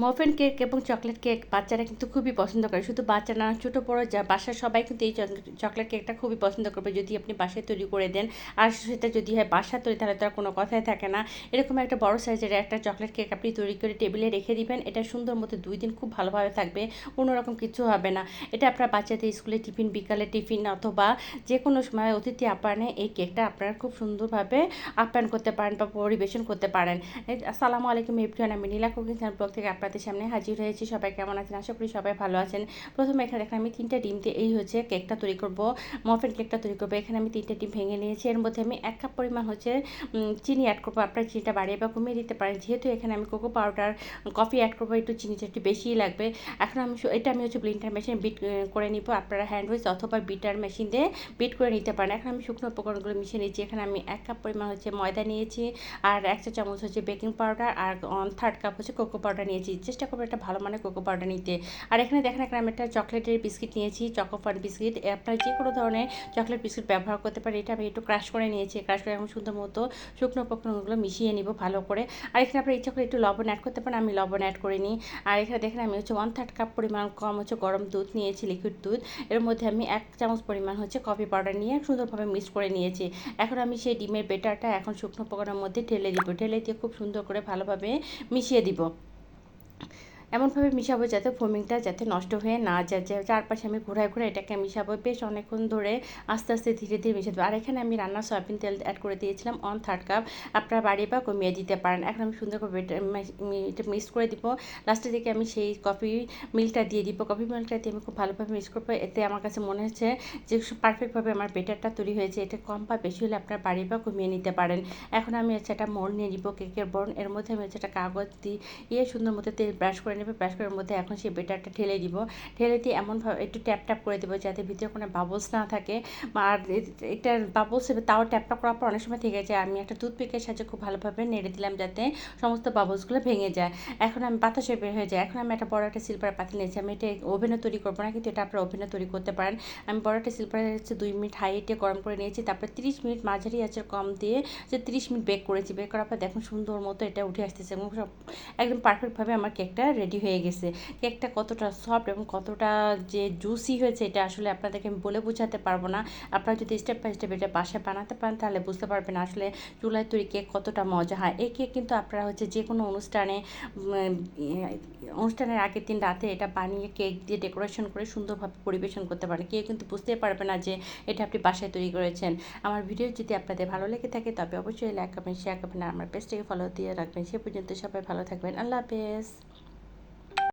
মফিন cake এবং chocolate cake বাচ্চারা কিন্তু খুবই পছন্দ করে। শুধু বাচ্চা না, ছোটো বড়ো যা বাসার সবাই কিন্তু এই চকলেট কেকটা খুবই পছন্দ করবে যদি আপনি বাসায় তৈরি করে দেন। আর সেটা যদি হয় বাসার তৈরি তাহলে তো আর কোনো কথাই থাকে না। এরকম একটা বড় সাইজের একটা চকলেট কেক আপনি তৈরি করে টেবিলে রেখে দিবেন। এটা সুন্দর মতো 2 দিন খুব ভালোভাবে থাকবে। কোনোরকম কিছু হবে না। এটা আপনার বাচ্চাদের স্কুলে টিফিন, বিকালে টিফিন অথবা যে কোনো সময় অতিথি আপ্যায়নে এই কেকটা আপনারা খুব সুন্দরভাবে আপ্যায়ন করতে পারেন বা পরিবেশন করতে পারেন। আসসালামু আলাইকুম এভরিওয়ান, আমি নীলা কুকিং চ্যানেল ব্লগ থেকে আপনাদের সামনে হাজির হয়েছি। সবাই কেমন আছেন? আশা করি সবাই ভালো আছেন। প্রথমে এখানে দেখেন আমি 3টা ডিম দিয়ে এই হচ্ছে কেকটা তৈরি করব, মফিন কেকটা তৈরি করব। এখানে আমি 3টা ডিম ভেঙে নিয়েছি। এর মধ্যে আমি 1 কাপ পরিমাণ হচ্ছে চিনি অ্যাড করব। আপনারা চিনিটা বাড়িয়ে বা কমিয়ে দিতে পারেন। যেহেতু এখানে আমি কোকো পাউডার, কফি অ্যাড করব, একটু চিনিটা একটু বেশিই লাগবে। এখন এটা আমি হচ্ছে ব্লেন্ডার মেশিনে বিট করে নিব। আপনারা হ্যান্ড হুইচ অথবা বিটার মেশিন দিয়ে বিট করে নিতে পারেন। এখন আমি শুকনো উপকরণগুলো মিশিয়ে নিয়েছি। এখানে আমি 1 কাপ পরিমাণ হচ্ছে ময়দা নিয়েছি, আর 1 চা চামচ হচ্ছে বেকিং পাউডার, আর 1/3 কাপ হচ্ছে কোকো পাউডার নিয়েছি। চেষ্টা করবো একটা ভালো মানের কোকো পাউডার নিতে। আর এখানে দেখেন এখানে আমি একটা চকলেটের বিস্কিট নিয়েছি, চকোফান বিস্কিট। আপনারা যে কোনো ধরনের চকলেট বিস্কিট ব্যবহার করতে পারেন। এটা আমি একটু ক্রাশ করে নিয়েছি। ক্রাশ করে এখন সুন্দর মতো শুকনো উপকরণগুলো মিশিয়ে নিব ভালো করে। আর এখানে আপনার ইচ্ছা করে একটু লবণ অ্যাড করতে পারেন, আমি লবণ অ্যাড করে নিই। আর এখানে দেখেন আমি হচ্ছে 1/3 কাপ পরিমাণ কম হচ্ছে গরম দুধ নিয়েছি, লিকুইড দুধ। এর মধ্যে আমি 1 চামচ পরিমাণ হচ্ছে কফি পাউডার নিয়ে সুন্দরভাবে মিক্স করে নিয়েছি। এখন আমি সেই ডিমের বেটারটা এখন শুকনো উপকরণের মধ্যে ঢেলে দিব। ঢেলে দিয়ে খুব সুন্দর করে ভালোভাবে মিশিয়ে দিব। এমনভাবে মিশাবো যাতে ফোমিংটা যাতে নষ্ট হয়ে না যায়। চারপাশে আমি ঘোরায় ঘোরায় এটাকে মিশাবো বেশ অনেকক্ষণ ধরে, আস্তে আস্তে ধীরে ধীরে মিশাতে হবে। আর এখানে আমি রান্নার সয়াবিন তেল অ্যাড করে দিয়েছিলাম 1/3 কাপ। আপনারা বাড়িয়ে বা কমিয়ে দিতে পারেন। এখন আমি সুন্দর করে এটা মিক্স করে দিব। লাস্টের দিকে আমি সেই কফি মিল্কটা দিয়ে দিব। কফি মিল্কটা দিয়ে আমি খুব ভালোভাবে মিক্স করবো। এতে আমার কাছে মনে হচ্ছে যে পারফেক্টভাবে আমার বেটারটা তৈরি হয়েছে। এটা কম বা বেশি হলে আপনারা বাড়িয়ে বা কমিয়ে নিতে পারেন। এখন আমি হচ্ছে একটা মোড় নিয়ে নিব, কেকের বোর্ড। এর মধ্যে আমি হচ্ছে একটা কাগজ দিয়ে সুন্দর মতো তেল ব্রাশ করে নেবে। ব্রাশ করার মধ্যে এখন সেই বেটারটা ঢেলে দিব। ঢেলে দিয়ে এমনভাবে একটু ট্যাপ ট্যাপ করে দেবো যাতে ভিতরে কোনো বাবলস না থাকে। আর এটা বাবলস তাও ট্যাপটা করার পর অনেক সময় থেকে যায়। আমি একটা টুথপিকের সাহায্যে খুব ভালোভাবে নেড়ে দিলাম যাতে সমস্ত বাবলসগুলো ভেঙে যায়। এখন আমি বাতাসে বের হয়ে যায়। এখন আমি একটা বড় একটা সিলভার পাতিল নিয়েছি। আমি এটা ওভেনে তৈরি করবো না, কিন্তু এটা আপনারা ওভেনে তৈরি করতে পারেন। আমি বড় একটা সিলভারে হচ্ছে 2 মিনিট হাই হিটে গরম করে নিয়েছি। তারপরে 30 মিনিট মাঝারি আঁচের কম দিয়ে যে 30 মিনিট বেক করেছি। বেক করার পর দেখুন সুন্দর মতো এটা উঠে আসতেছে এবং সব একদম পারফেক্টভাবে আমার কেকটা রেডি হয়ে গেছে। কেকটা কতটা সফট এবং কতটা যে জুসি হয়েছে এটা আসলে আপনাদেরকে আমি বলে বোঝাতে পারবো না। আপনারা যদি স্টেপ বাই স্টেপ এটা বাসায় বানাতে পারেন তাহলে বুঝতে পারবেন আসলে চুলায় তৈরি কেক কতটা মজা হয়। এই কেক কিন্তু আপনারা হচ্ছে যে কোনো অনুষ্ঠানের আগের দিন রাতে এটা বানিয়ে কেক দিয়ে ডেকোরেশন করে সুন্দরভাবে পরিবেশন করতে পারেন। কেউ কিন্তু বুঝতেই পারবে না যে এটা আপনি বাসায় তৈরি করেছেন। আমার ভিডিও যদি আপনাদের ভালো লেগে থাকে তবে অবশ্যই লাইক করবেন, শেয়ার করবেন, আর আমার পেজটাকে ফলো দিয়ে রাখবেন। সে পর্যন্ত সবাই ভালো থাকবেন। আল্লাহ হাফেজ।